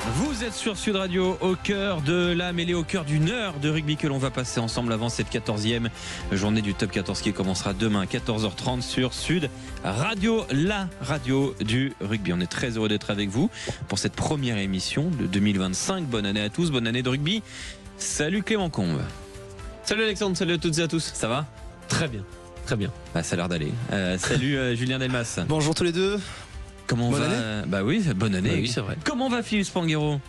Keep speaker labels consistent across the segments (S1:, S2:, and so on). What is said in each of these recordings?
S1: Vous êtes sur Sud Radio, au cœur de la mêlée, au cœur d'une heure de rugby que l'on va passer ensemble avant cette 14e journée du Top 14 qui commencera demain à 14h30 sur Sud Radio, la radio du rugby. On est très heureux d'être avec vous pour cette première émission de 2025. Bonne année à tous, bonne année de rugby. Salut Clément Combe.
S2: Salut Alexandre, salut à toutes et à tous.
S1: Ça va ?
S2: Très bien, très bien.
S1: Bah, ça a l'air d'aller. Salut Julien Delmas.
S3: Bonjour tous les deux.
S1: Comment
S3: bonne
S1: va Bah oui, bonne année.
S2: Bah oui, c'est vrai.
S1: Comment va Philippe Spanghero ?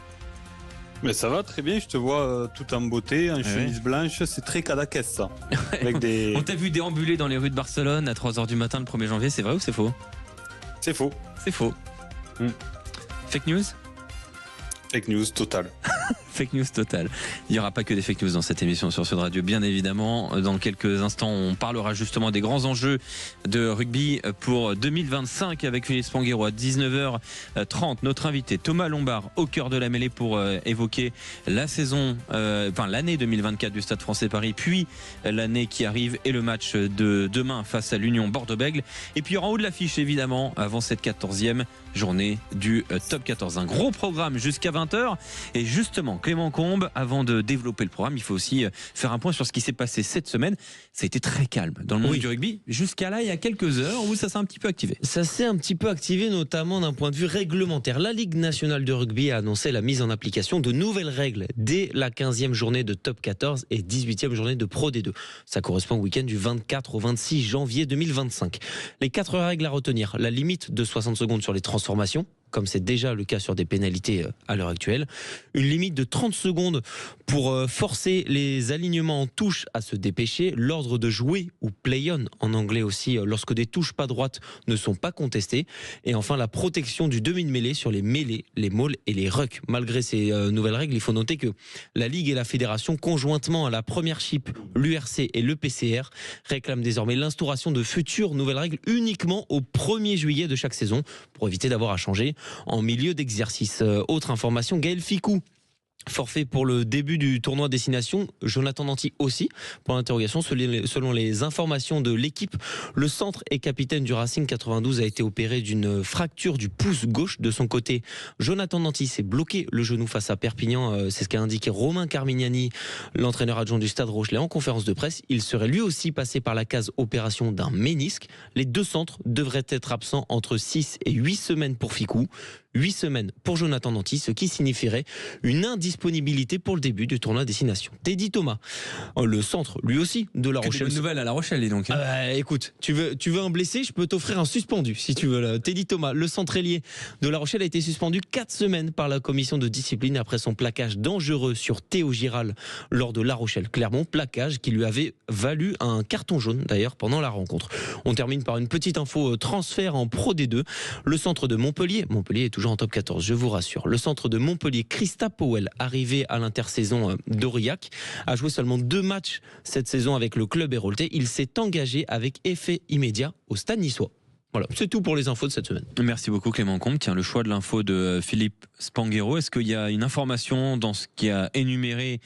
S4: Mais ça va très bien, je te vois tout en beauté, en chemise blanche, c'est très Cadaqués ça. Avec des...
S1: On t'a vu déambuler dans les rues de Barcelone à 3h du matin le 1er janvier, c'est vrai ou c'est faux ?
S4: C'est faux.
S1: C'est faux. Fake news ?
S4: Fake news totale.
S1: Fake news totale. Il n'y aura pas que des fake news dans cette émission sur Sud Radio, bien évidemment. Dans quelques instants, on parlera justement des grands enjeux de rugby pour 2025 avec Philippe Spanghero à 19h30. Notre invité Thomas Lombard au cœur de la mêlée pour évoquer la saison, l'année 2024 du Stade Français Paris, puis l'année qui arrive et le match de demain face à l'Union Bordeaux-Bègles. Et puis en haut de l'affiche, évidemment, avant cette 14e journée du Top 14. Un gros programme jusqu'à 20h. Et justement, Clément Combe, avant de développer le programme, il faut aussi faire un point sur ce qui s'est passé cette semaine. Ça a été très calme dans le monde du rugby. Jusqu'à là, il y a quelques heures où ça s'est un petit peu activé.
S2: Ça s'est un petit peu activé, notamment d'un point de vue réglementaire. La Ligue nationale de rugby a annoncé la mise en application de nouvelles règles dès la 15e journée de Top 14 et 18e journée de Pro D2. Ça correspond au week-end du 24 au 26 janvier 2025. Les 4 règles à retenir. La limite de 60 secondes sur les transformations, comme c'est déjà le cas sur des pénalités à l'heure actuelle. Une limite de 30 secondes pour forcer les alignements en touche à se dépêcher. L'ordre de jouer, ou play-on en anglais aussi, lorsque des touches pas droites ne sont pas contestées. Et enfin, la protection du demi de mêlée sur les mêlées, les mauls et les rucks. Malgré ces nouvelles règles, il faut noter que la Ligue et la Fédération, conjointement à la première chip, l'URC et le PCR, réclament désormais l'instauration de futures nouvelles règles uniquement au 1er juillet de chaque saison, pour éviter d'avoir à changer en milieu d'exercice. Autre information, Gaël Ficou, forfait pour le début du tournoi Destination. Jonathan Danty aussi, pour l'interrogation. Selon les informations de l'équipe, le centre et capitaine du Racing 92 a été opéré d'une fracture du pouce gauche. De son côté, Jonathan Danty s'est bloqué le genou face à Perpignan. C'est ce qu'a indiqué Romain Carmignani, l'entraîneur adjoint du Stade Rochelais, en conférence de presse. Il serait lui aussi passé par la case opération d'un ménisque. Les deux centres devraient être absents entre 6 et 8 semaines pour Ficou. 8 semaines pour Jonathan Danty, ce qui signifierait une indisponibilité pour le début du tournoi Destination. Teddy Thomas, le centre, lui aussi, de La Rochelle.
S1: Bonne nouvelle à La Rochelle, dis donc.
S2: Écoute, tu veux un blessé, je peux t'offrir un suspendu, si tu veux. Là. Teddy Thomas, le centre ailier de La Rochelle, a été suspendu 4 semaines par la commission de discipline après son plaquage dangereux sur Théo Giral lors de La Rochelle-Clermont. Plaquage qui lui avait valu un carton jaune, d'ailleurs, pendant la rencontre. On termine par une petite info transfert en Pro D2. Le centre de Montpellier est toujours en Top 14, je vous rassure. Le centre de Montpellier, Christa Powell, arrivé à l'intersaison d'Aurillac, a joué seulement 2 matchs cette saison avec le club héroltais. Il s'est engagé avec effet immédiat au Stade niçois. Voilà, c'est tout pour les infos de cette semaine.
S1: Merci beaucoup Clément Combe. Tiens, le choix de l'info de Philippe Spanghero, est-ce qu'il y a une information dans ce qui a énuméré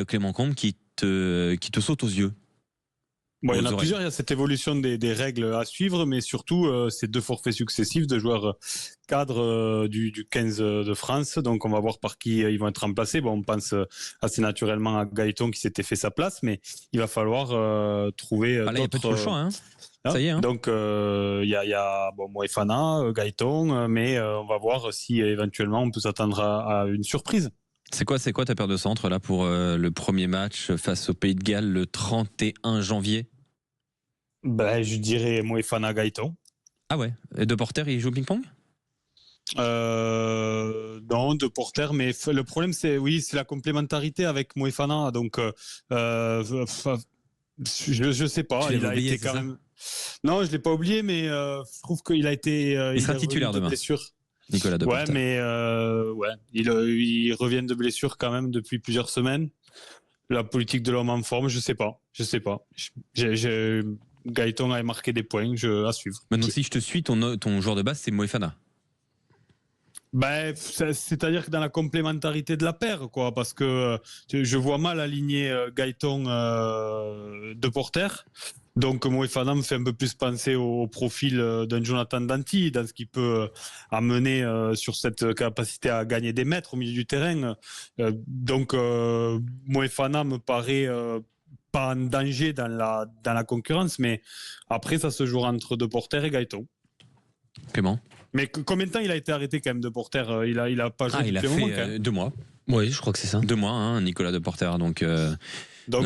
S1: Clément Combe qui te saute aux yeux ?
S4: Bon, il y en a plusieurs, il y a cette évolution des règles à suivre, mais surtout ces 2 forfaits successifs de joueurs cadres du 15 de France. Donc on va voir par qui ils vont être remplacés. Bon, on pense assez naturellement à Gaëton qui s'était fait sa place, mais il va falloir trouver
S1: là, il n'y a pas de choix, hein. Ça y est, hein.
S4: Donc il y a Moefana, Gaëton, mais on va voir si éventuellement on peut s'attendre à une surprise.
S1: C'est quoi ta paire de centre là pour le premier match face au Pays de Galles le 31 janvier ?
S4: Je dirais Moefana, Gaëton.
S1: Ah ouais. Et De Porter, il joue au ping-pong ?
S4: Non, De Porter, mais le problème c'est la complémentarité avec Moefana. Donc je sais pas.
S1: Tu
S4: il a
S1: oublié,
S4: été quand même. Non, je l'ai pas oublié, mais je trouve qu'il a été.
S1: Il sera titulaire demain. Nicolas De Porter.
S4: Il revient de blessure quand même depuis plusieurs semaines. La politique de l'homme en forme, je sais pas. Gaëton a marqué des points, à suivre.
S1: Maintenant, si je te suis, ton joueur de base, c'est Moefana.
S4: C'est-à-dire que dans la complémentarité de la paire, quoi, parce que je vois mal aligner Gaëton De Porter. Donc Moefana me fait un peu plus penser au profil d'un Jonathan Danty, dans ce qu'il peut amener sur cette capacité à gagner des mètres au milieu du terrain. Donc Moefana me paraît pas en danger dans la concurrence, mais après ça se jouera entre Deporter et Gaëton.
S1: Comment ?
S4: Mais combien de temps il a été arrêté quand même, Deporter ? Il a pas joué
S1: il a fait 2 mois.
S2: Oui, je crois que c'est ça.
S1: 2 mois, hein, Nicolas Deporter. Donc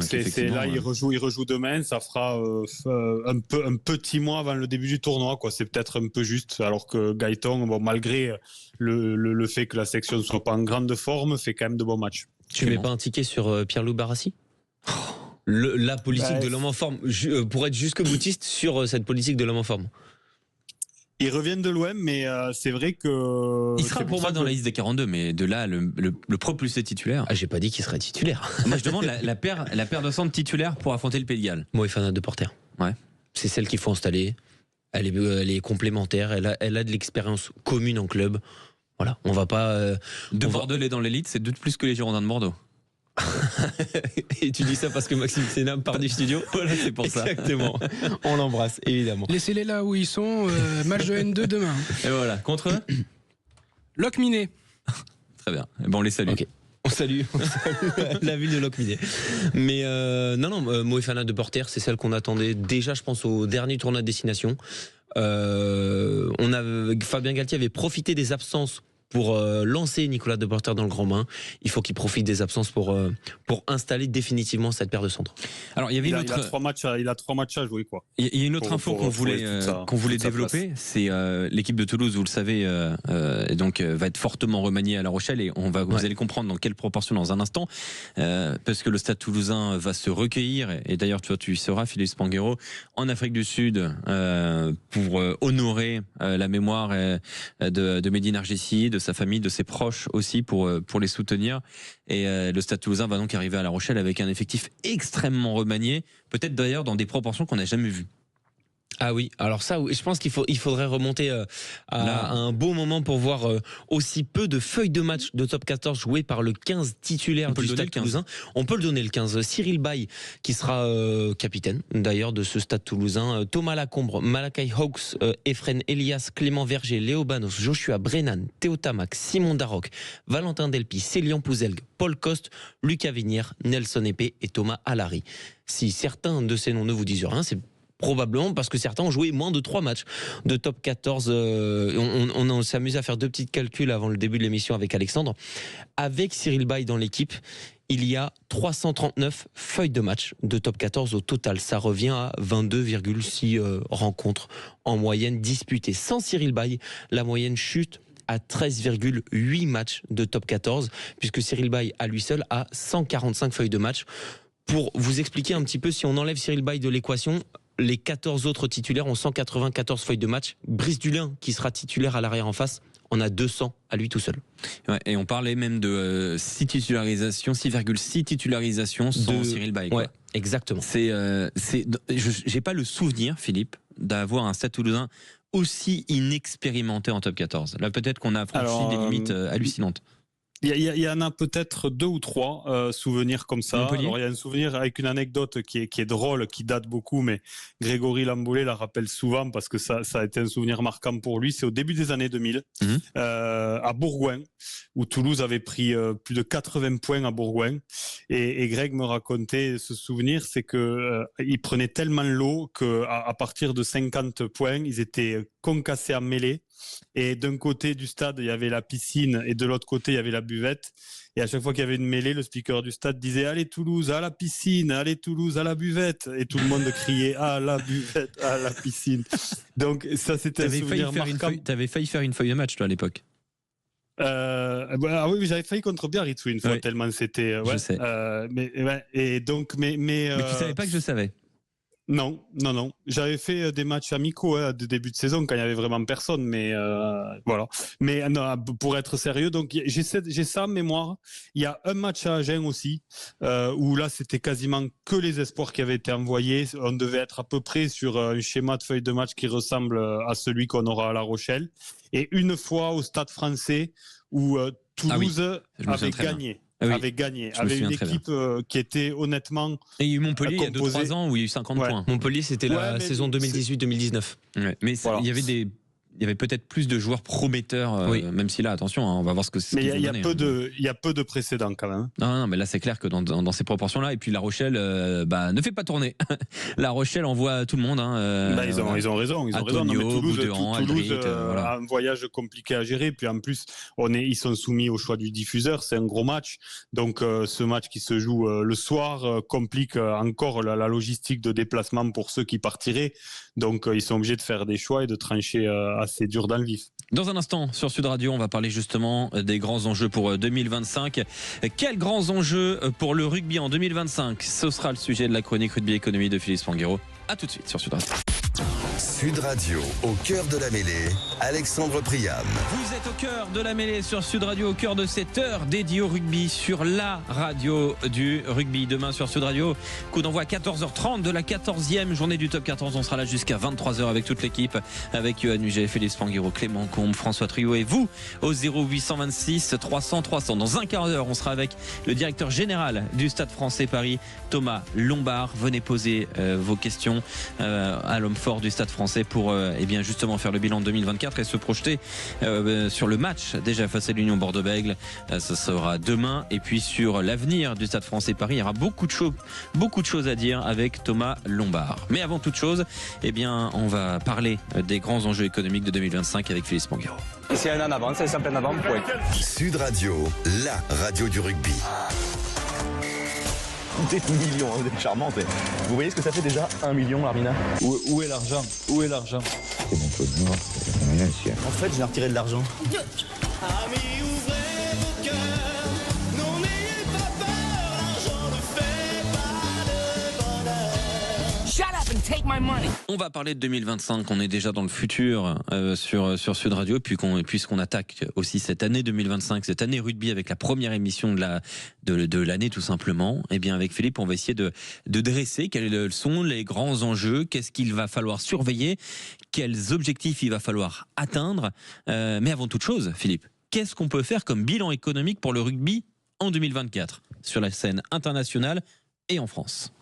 S4: c'est là, il rejoue demain, ça fera un petit mois avant le début du tournoi, quoi. C'est peut-être un peu juste, alors que Gaëton, bon, malgré le fait que la section ne soit pas en grande forme, fait quand même de bons matchs.
S2: Tu mets pas un ticket sur Pierre-Loup Barassi ? La politique de l'homme en forme, pour être jusque boutiste sur cette politique de l'homme en forme.
S4: Ils reviennent de l'OM, mais c'est vrai que...
S1: Il sera pour moi dans la liste des 42, mais de là, le propulsé titulaire.
S2: Ah, j'ai pas dit qu'il serait titulaire.
S1: Moi, je demande la paire de centre titulaire pour affronter le Pays de Galles.
S2: Moefana Deporter.
S1: Ouais.
S2: C'est celle qu'il faut installer. Elle est complémentaire. Elle a de l'expérience commune en club. Voilà, on va pas...
S1: Bordelais dans l'élite, c'est 2 de plus que les Girondins de Bordeaux.
S2: Et tu dis ça parce que Maxime Sénam part du studio.
S1: Voilà, c'est pour ça.
S2: Exactement. On l'embrasse, évidemment.
S3: Laissez-les là où ils sont. Match de N2 demain.
S1: Et voilà, contre eux
S3: Locminé.
S1: Très bien. Bon, on les salue.
S2: Okay. On salue la ville de Locminé. Mais Moefana Deporter, c'est celle qu'on attendait déjà, je pense, au dernier tournoi de destination. Fabien Galtier avait profité des absences pour lancer Nicolas Deporter dans le grand bain. Il faut qu'il profite des absences pour installer définitivement cette paire de centres.
S1: Alors, il a
S4: 3 matchs à jouer, quoi.
S1: Il y a une autre info qu'on voulait développer, c'est l'équipe de Toulouse, vous le savez, donc va être fortement remaniée à La Rochelle, et vous allez comprendre dans quelle proportion dans un instant, parce que le Stade Toulousain va se recueillir, et d'ailleurs tu y seras, Philippe Spanghero, en Afrique du Sud pour honorer la mémoire de Medine Argessi, de sa famille, de ses proches aussi, pour les soutenir. Et le Stade Toulousain va donc arriver à La Rochelle avec un effectif extrêmement remanié, peut-être d'ailleurs dans des proportions qu'on n'a jamais vues.
S2: Ah oui, alors ça, je pense qu'il faudrait remonter à un beau moment pour voir aussi peu de feuilles de match de top 14 jouées par le 15 titulaire du Stade Toulousain. On peut le donner le 15. Cyril Baye, qui sera capitaine d'ailleurs de ce Stade Toulousain. Thomas Lacombre, Malakai Hawks, Efren Elias, Clément Verger, Léo Banos, Joshua Brennan, Théo Tamac, Simon Darroch, Valentin Delpy, Célian Pouzelgue, Paul Coste, Lucas Vignière, Nelson Épée et Thomas Allary. Si certains de ces noms ne vous disent rien, c'est probablement parce que certains ont joué moins de 3 matchs de top 14. On s'est amusé à faire 2 petits calculs avant le début de l'émission avec Alexandre. Avec Cyril Baye dans l'équipe, il y a 339 feuilles de match de top 14 au total. Ça revient à 22,6 rencontres en moyenne disputées. Sans Cyril Baye, la moyenne chute à 13,8 matchs de top 14, puisque Cyril Baye à lui seul a 145 feuilles de match. Pour vous expliquer un petit peu, si on enlève Cyril Baye de l'équation, les 14 autres titulaires ont 194 feuilles de match. Brice Dulin, qui sera titulaire à l'arrière en face, en a 200 à lui tout seul.
S1: Ouais, et on parlait même de 6,6 titularisations sans Cyril Baye.
S2: Ouais, exactement.
S1: J'ai pas le souvenir, Philippe, d'avoir un Stade Toulousain aussi inexpérimenté en top 14. Là, peut-être qu'on a franchi des limites hallucinantes.
S4: Il y en a peut-être 2 ou 3 souvenirs comme ça. Alors, il y a un souvenir avec une anecdote qui est drôle, qui date beaucoup, mais Grégory Lamboulé la rappelle souvent parce que ça a été un souvenir marquant pour lui. C'est au début des années 2000, à Bourgoin, où Toulouse avait pris plus de 80 points à Bourgoin. Et Greg me racontait ce souvenir, c'est que ils prenaient tellement l'eau qu'à partir de 50 points, ils étaient concassés en mêlée. Et d'un côté du stade, il y avait la piscine et de l'autre côté, il y avait la buvette. Et à chaque fois qu'il y avait une mêlée, le speaker du stade disait « Allez Toulouse, à la piscine, allez Toulouse, à la buvette !» Et tout le monde criait « À la buvette, à la piscine !» Donc ça, c'était un souvenir marquant.
S1: T'avais failli faire une feuille de match, toi, à l'époque.
S4: Ah oui, j'avais failli contre Biarritz une fois, tellement c'était...
S1: je sais.
S4: Et donc, mais
S1: tu savais pas que je savais.
S4: Non. J'avais fait des matchs amicaux de début de saison quand il y avait vraiment personne, mais voilà. Mais non, pour être sérieux, donc j'ai ça en mémoire. Il y a un match à Agen aussi où là c'était quasiment que les espoirs qui avaient été envoyés. On devait être à peu près sur un schéma de feuille de match qui ressemble à celui qu'on aura à La Rochelle. Et une fois au Stade Français où Toulouse avait gagné. avait gagné, avait une équipe qui était honnêtement.
S1: Et il y a eu Montpellier il y a 2-3 ans où il y a eu 50 points.
S2: Montpellier, c'était la saison 2018-2019.
S1: Ouais, mais voilà. Il y avait peut-être plus de joueurs prometteurs, même si là, attention, on va voir ce que c'est.
S4: Mais il y a peu de précédents quand même.
S1: Non, mais là, c'est clair que dans ces proportions-là, et puis La Rochelle ne fait pas tourner. La Rochelle envoie tout le monde.
S4: Ils ont raison.
S1: Antonio,
S4: Toulouse
S1: voilà.
S4: a un voyage compliqué à gérer. Puis en plus, ils sont soumis au choix du diffuseur. C'est un gros match. Donc ce match qui se joue le soir complique encore la logistique de déplacement pour ceux qui partiraient. Donc ils sont obligés de faire des choix et de trancher assez dur dans le vif.
S1: Dans un instant, sur Sud Radio, on va parler justement des grands enjeux pour 2025. Quels grands enjeux pour le rugby en 2025 ? Ce sera le sujet de la chronique Rugby Économie de Philippe Spanghero. A tout de suite sur Sud Radio.
S5: Sud Radio, au cœur de la mêlée, Alexandre Priam.
S1: Vous êtes au cœur de la mêlée sur Sud Radio, au cœur de cette heure dédiée au rugby sur la radio du rugby. Demain sur Sud Radio, coup d'envoi à 14h30 de la 14e journée du Top 14. On sera là jusqu'à 23h avec toute l'équipe, avec Yoann Huget, Félix Spanghero, Clément Combe, François Triot et vous au 0826 300 300. Dans un quart d'heure, on sera avec le directeur général du Stade Français Paris, Thomas Lombard. Venez poser vos questions à l'homme fort du Stade Français pour justement faire le bilan de 2024 et se projeter sur le match déjà face à l'Union Bordeaux-Bègles. Ça sera demain. Et puis sur l'avenir du Stade Français Paris, il y aura beaucoup de choses à dire avec Thomas Lombard. Mais avant toute chose, on va parler des grands enjeux économiques de 2025 avec Philippe Spanghero.
S6: C'est un en avant, c'est simple en avant, point.
S5: Sud Radio, la radio du rugby.
S7: Des millions, vous êtes charmante. Vous voyez ce que ça fait déjà 1 million, Larmina ?
S8: Où est l'argent ? Où est l'argent ?
S7: C'est mon peu de noir, en fait, je viens retirer de l'argent.
S9: Amis, ouvrez vos cœurs, non n'ayez pas peur, l'argent ne fait pas le bonheur.
S10: Shut up and take my money.
S1: On va parler de 2025, on est déjà dans le futur sur Sud Radio, puisqu'on attaque aussi cette année 2025, cette année rugby avec la première émission de l'année tout simplement. Avec Philippe, on va essayer de dresser quels sont les grands enjeux, qu'est-ce qu'il va falloir surveiller, quels objectifs il va falloir atteindre. Mais avant toute chose, Philippe, qu'est-ce qu'on peut faire comme bilan économique pour le rugby en 2024 sur la scène internationale et en France ?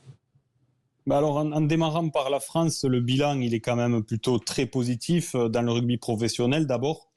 S4: Alors, en démarrant par la France, le bilan, il est quand même plutôt très positif dans le rugby professionnel d'abord,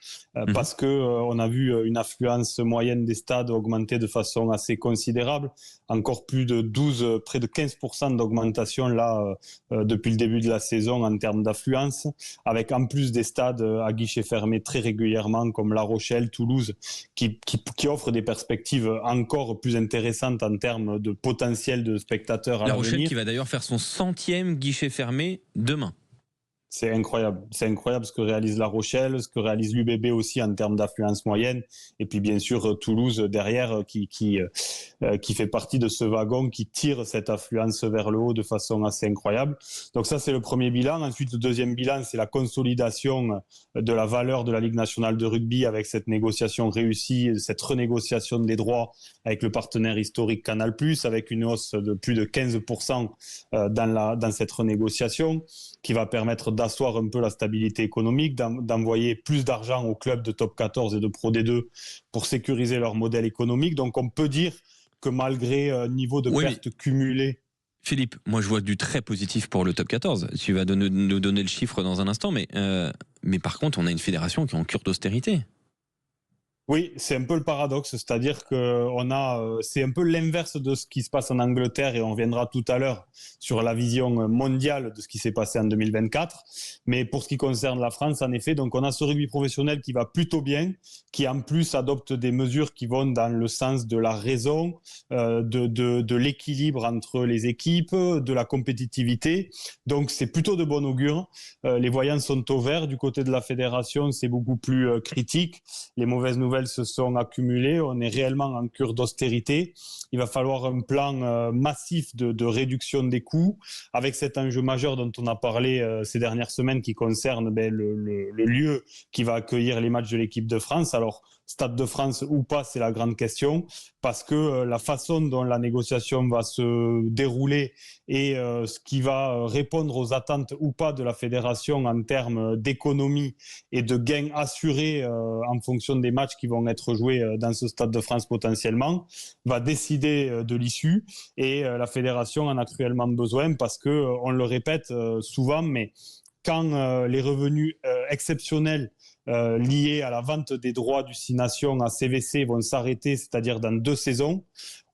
S4: parce que on a vu une affluence moyenne des stades augmenter de façon assez considérable, encore plus de près de 15% d'augmentation là depuis le début de la saison en termes d'affluence, avec en plus des stades à guichets fermés très régulièrement comme La Rochelle, Toulouse, qui offrent des perspectives encore plus intéressantes en termes de potentiel de spectateurs à l'avenir.
S1: La Rochelle qui va d'ailleurs faire son 100e guichet fermé demain.
S4: C'est incroyable ce que réalise La Rochelle, ce que réalise l'UBB aussi en termes d'affluence moyenne, et puis bien sûr Toulouse derrière qui fait partie de ce wagon qui tire cette affluence vers le haut de façon assez incroyable. Donc ça c'est le premier bilan. Ensuite le deuxième bilan c'est la consolidation de la valeur de la Ligue nationale de rugby avec cette négociation réussie, cette renégociation des droits avec le partenaire historique Canal+, avec une hausse de plus de 15% dans cette renégociation qui va permettre d'asseoir un peu la stabilité économique, d'envoyer plus d'argent aux clubs de top 14 et de Pro D2 pour sécuriser leur modèle économique. Donc on peut dire que malgré un niveau de pertes cumulées...
S1: Philippe, moi je vois du très positif pour le top 14. Tu vas nous donner le chiffre dans un instant, mais par contre on a une fédération qui est en cure d'austérité.
S4: Oui, c'est un peu le paradoxe, c'est-à-dire que c'est un peu l'inverse de ce qui se passe en Angleterre et on reviendra tout à l'heure sur la vision mondiale de ce qui s'est passé en 2024. Mais pour ce qui concerne la France, en effet, donc on a ce rugby professionnel qui va plutôt bien, qui en plus adopte des mesures qui vont dans le sens de la raison, de l'équilibre entre les équipes, de la compétitivité. Donc c'est plutôt de bon augure. Les voyants sont au vert. Du côté de la fédération, c'est beaucoup plus critique. Les mauvaises nouvelles se sont accumulées, on est réellement en cure d'austérité. Il va falloir un plan massif de réduction des coûts, avec cet enjeu majeur dont on a parlé ces dernières semaines qui concerne le lieu qui va accueillir les matchs de l'équipe de France. Alors, Stade de France ou pas, c'est la grande question, parce que la façon dont la négociation va se dérouler et ce qui va répondre aux attentes ou pas de la fédération en termes d'économie et de gains assurés en fonction des matchs qui vont être joués dans ce Stade de France potentiellement, va décider de l'issue. Et la fédération en a cruellement besoin parce que, on le répète souvent, mais quand les revenus exceptionnels liés à la vente des droits du Six Nations à CVC vont s'arrêter, c'est-à-dire dans 2 saisons,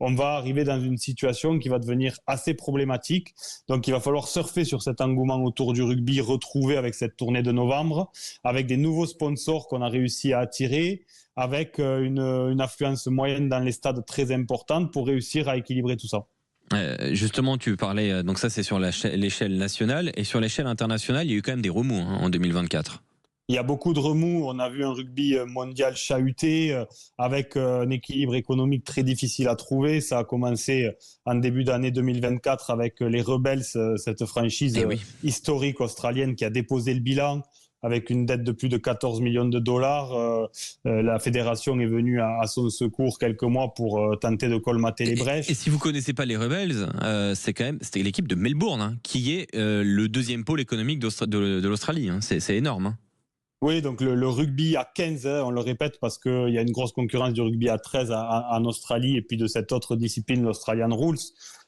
S4: on va arriver dans une situation qui va devenir assez problématique. Donc il va falloir surfer sur cet engouement autour du rugby retrouvé avec cette tournée de novembre, avec des nouveaux sponsors qu'on a réussi à attirer, avec une affluence moyenne dans les stades très importante pour réussir à équilibrer tout ça.
S1: Justement, tu parlais, donc ça c'est sur l'échelle nationale, et sur l'échelle internationale, il y a eu quand même des remous en 2024.
S4: Il y a beaucoup de remous. On a vu un rugby mondial chahuté avec un équilibre économique très difficile à trouver. Ça a commencé en début d'année 2024 avec les Rebels, cette franchise historique australienne qui a déposé le bilan avec une dette de plus de 14 millions de dollars. La fédération est venue à son secours quelques mois pour tenter de colmater les brèches.
S1: Et si vous ne connaissez pas les Rebels, c'était l'équipe de Melbourne qui est le deuxième pôle économique de l'Australie. C'est énorme.
S4: Oui, donc le rugby à 15, on le répète parce qu'il y a une grosse concurrence du rugby à 13 en Australie et puis de cette autre discipline, l'Australian Rules.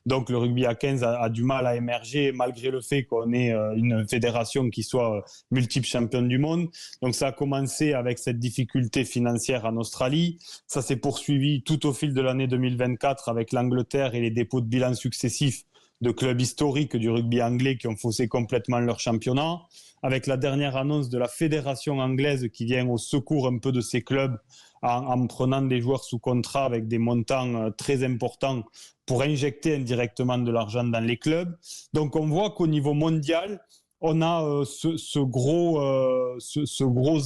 S4: Donc le rugby à 15 a du mal à émerger malgré le fait qu'on ait une fédération qui soit multiple championne du monde. Donc ça a commencé avec cette difficulté financière en Australie. Ça s'est poursuivi tout au fil de l'année 2024 avec l'Angleterre et les dépôts de bilan successifs de clubs historiques du rugby anglais qui ont faussé complètement leur championnat, avec la dernière annonce de la fédération anglaise qui vient au secours un peu de ces clubs en prenant des joueurs sous contrat avec des montants très importants pour injecter indirectement de l'argent dans les clubs. Donc on voit qu'au niveau mondial, on a ce gros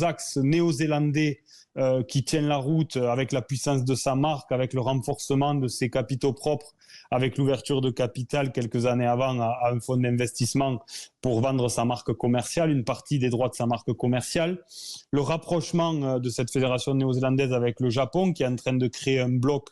S4: axe néo-zélandais qui tient la route avec la puissance de sa marque, avec le renforcement de ses capitaux propres, avec l'ouverture de capital quelques années avant à un fonds d'investissement pour vendre sa marque commerciale, une partie des droits de sa marque commerciale. Le rapprochement de cette fédération néo-zélandaise avec le Japon qui est en train de créer un bloc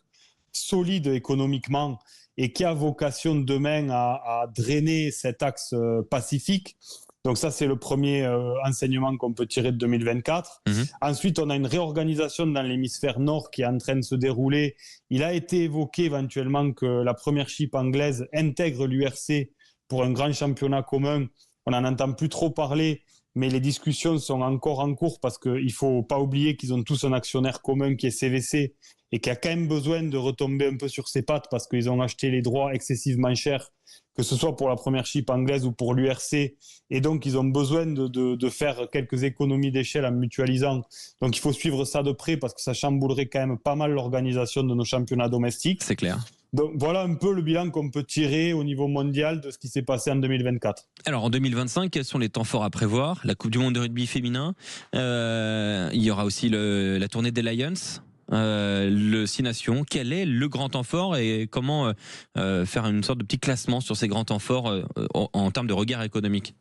S4: solide économiquement et qui a vocation demain à drainer cet axe pacifique. Donc ça, c'est le premier enseignement qu'on peut tirer de 2024. Ensuite, on a une réorganisation dans l'hémisphère nord qui est en train de se dérouler. Il a été évoqué éventuellement que la Premiership anglaise intègre l'URC pour un grand championnat commun. On n'en entend plus trop parler, mais les discussions sont encore en cours parce qu'il ne faut pas oublier qu'ils ont tous un actionnaire commun qui est CVC et qui a quand même besoin de retomber un peu sur ses pattes parce qu'ils ont acheté les droits excessivement chers, que ce soit pour la Premiership anglaise ou pour l'URC. Et donc, ils ont besoin de faire quelques économies d'échelle en mutualisant. Donc, il faut suivre ça de près parce que ça chamboulerait quand même pas mal l'organisation de nos championnats domestiques.
S1: C'est clair.
S4: Donc, voilà un peu le bilan qu'on peut tirer au niveau mondial de ce qui s'est passé en 2024.
S1: Alors, en 2025, quels sont les temps forts à prévoir ? La Coupe du Monde de rugby féminin. Il y aura aussi la tournée des Lions. Le Six Nations, quel est le grand temps fort et comment faire une sorte de petit classement sur ces grands temps forts en termes de regard économique ?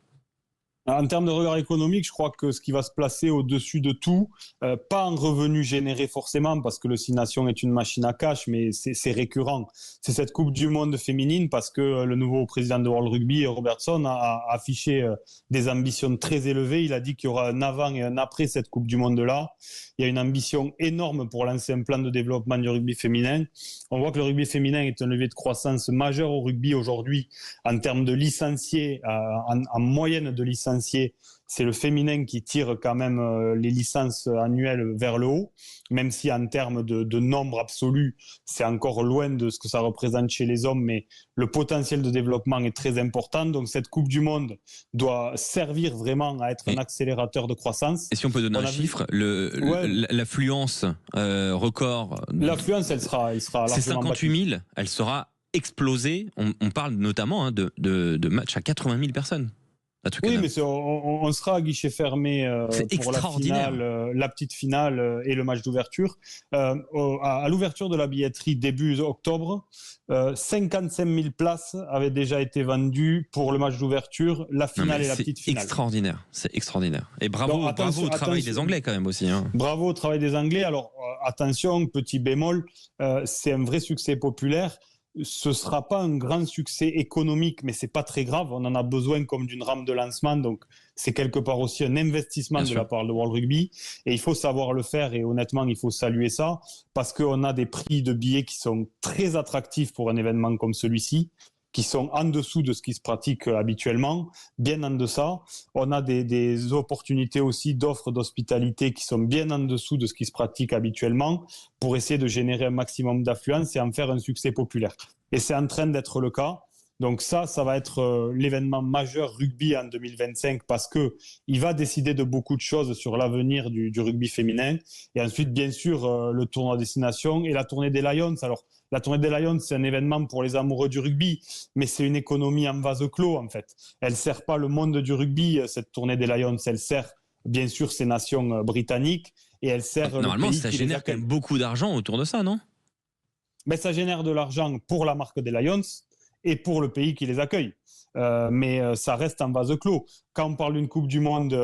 S4: En termes de regard économique, je crois que ce qui va se placer au-dessus de tout, pas en revenus générés forcément, parce que le Six Nations est une machine à cash, mais c'est récurrent. C'est cette Coupe du Monde féminine, parce que le nouveau président de World Rugby, Robertson, a affiché des ambitions très élevées. Il a dit qu'il y aura un avant et un après cette Coupe du Monde-là. Il y a une ambition énorme pour lancer un plan de développement du rugby féminin. On voit que le rugby féminin est un levier de croissance majeur au rugby aujourd'hui en termes de licenciés, en moyenne de licenciés. C'est le féminin qui tire quand même les licences annuelles vers le haut, même si en termes de nombre absolu, c'est encore loin de ce que ça représente chez les hommes, mais le potentiel de développement est très important. Donc cette Coupe du Monde doit servir vraiment à être un accélérateur de croissance.
S1: Et si on peut donner un chiffre, l'affluence record...
S4: L'affluence, elle sera largement
S1: c'est 58 000, elle sera explosée. On parle notamment de matchs à 80 000 personnes. à
S4: Oui,
S1: Twickenham.
S4: mais on sera à guichet fermé pour la petite finale et le match d'ouverture. À l'ouverture de la billetterie début octobre, 55 000 places avaient déjà été vendues pour le match d'ouverture, la finale et la petite finale.
S1: C'est extraordinaire. Et bravo au travail des Anglais quand même aussi. Hein.
S4: Bravo au travail des Anglais. Alors attention, petit bémol, c'est un vrai succès populaire. Ce sera pas un grand succès économique, mais c'est pas très grave. On en a besoin comme d'une rampe de lancement, donc c'est quelque part aussi un investissement de la part de World Rugby. Et il faut savoir le faire. Et honnêtement, il faut saluer ça parce qu'on a des prix de billets qui sont très attractifs pour un événement comme celui-ci, qui sont en dessous de ce qui se pratique habituellement, bien en deçà. On a des opportunités aussi d'offres d'hospitalité qui sont bien en dessous de ce qui se pratique habituellement pour essayer de générer un maximum d'affluence et en faire un succès populaire. Et c'est en train d'être le cas. Donc ça va être l'événement majeur rugby en 2025 parce qu'il va décider de beaucoup de choses sur l'avenir du rugby féminin. Et ensuite, bien sûr, le tournoi destination et la tournée des Lions. Alors, la tournée des Lions, c'est un événement pour les amoureux du rugby, mais c'est une économie en vase clos, en fait. Elle ne sert pas le monde du rugby, cette tournée des Lions. Elle sert, bien sûr, ces nations britanniques et elle sert
S1: normalement,
S4: le pays
S1: ça
S4: qui
S1: génère quand même beaucoup d'argent autour de ça, non?
S4: Mais ça génère de l'argent pour la marque des Lions et pour le pays qui les accueille. Mais ça reste en vase clos. Quand on parle d'une Coupe du Monde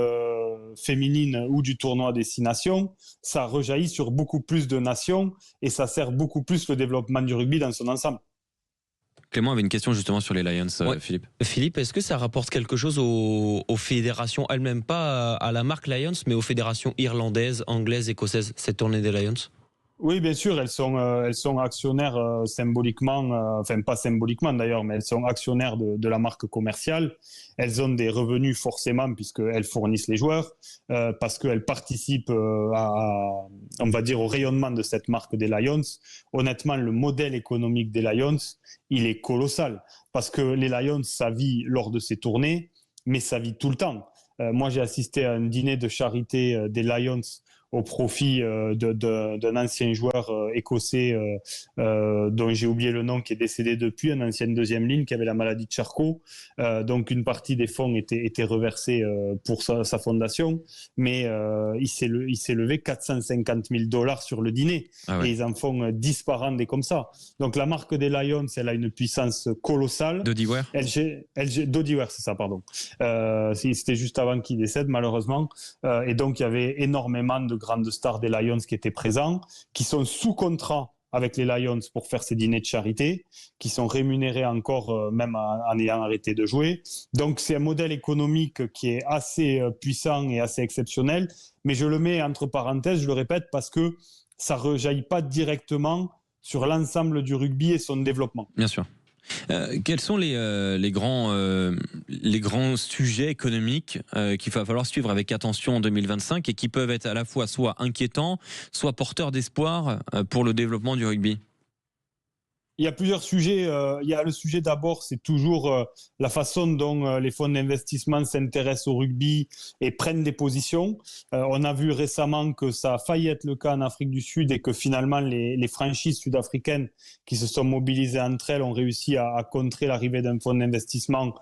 S4: féminine ou du tournoi Destination, ça rejaillit sur beaucoup plus de nations et ça sert beaucoup plus le développement du rugby dans son ensemble.
S1: Clément avait une question justement sur les Lions, Philippe.
S2: Philippe, est-ce que ça rapporte quelque chose aux fédérations elles-mêmes, pas à la marque Lions, mais aux fédérations irlandaises, anglaises, écossaises, cette tournée des Lions ?
S4: Oui, bien sûr, elles sont actionnaires symboliquement, enfin pas symboliquement d'ailleurs, mais elles sont actionnaires de la marque commerciale. Elles ont des revenus forcément puisqu'elles fournissent les joueurs, parce qu'elles participent on va dire, au rayonnement de cette marque des Lions. Honnêtement, le modèle économique des Lions, il est colossal parce que les Lions, ça vit lors de ces tournées, mais ça vit tout le temps. Moi, j'ai assisté à un dîner de charité des Lions au profit d'un ancien joueur écossais dont j'ai oublié le nom, qui est décédé depuis, un ancien deuxième ligne qui avait la maladie de Charcot. Donc une partie des fonds était reversée pour sa fondation, mais il s'est levé $450,000 sur le dîner. Ah ouais. Et ils en font 10 par an, des comme ça. Donc la marque des Lions, elle a une puissance colossale.
S1: Dodie Ware.
S4: Dodie Ware, c'est ça, pardon. C'était juste avant qu'il décède, malheureusement. Et donc il y avait énormément de grandes stars des Lions qui étaient présents, qui sont sous contrat avec les Lions pour faire ces dîners de charité, qui sont rémunérés encore même en ayant arrêté de jouer. Donc c'est un modèle économique qui est assez puissant et assez exceptionnel, mais je le mets entre parenthèses, je le répète, parce que ça ne rejaillit pas directement sur l'ensemble du rugby et son développement.
S1: Bien sûr. Quels sont les grands sujets économiques qu'il va falloir suivre avec attention en 2025 et qui peuvent être à la fois soit inquiétants, soit porteurs d'espoir pour le développement du rugby ?
S4: Il y a plusieurs sujets. Il y a le sujet d'abord, c'est toujours la façon dont les fonds d'investissement s'intéressent au rugby et prennent des positions. On a vu récemment que ça a failli être le cas en Afrique du Sud et que finalement les franchises sud-africaines qui se sont mobilisées entre elles ont réussi à contrer l'arrivée d'un fonds d'investissement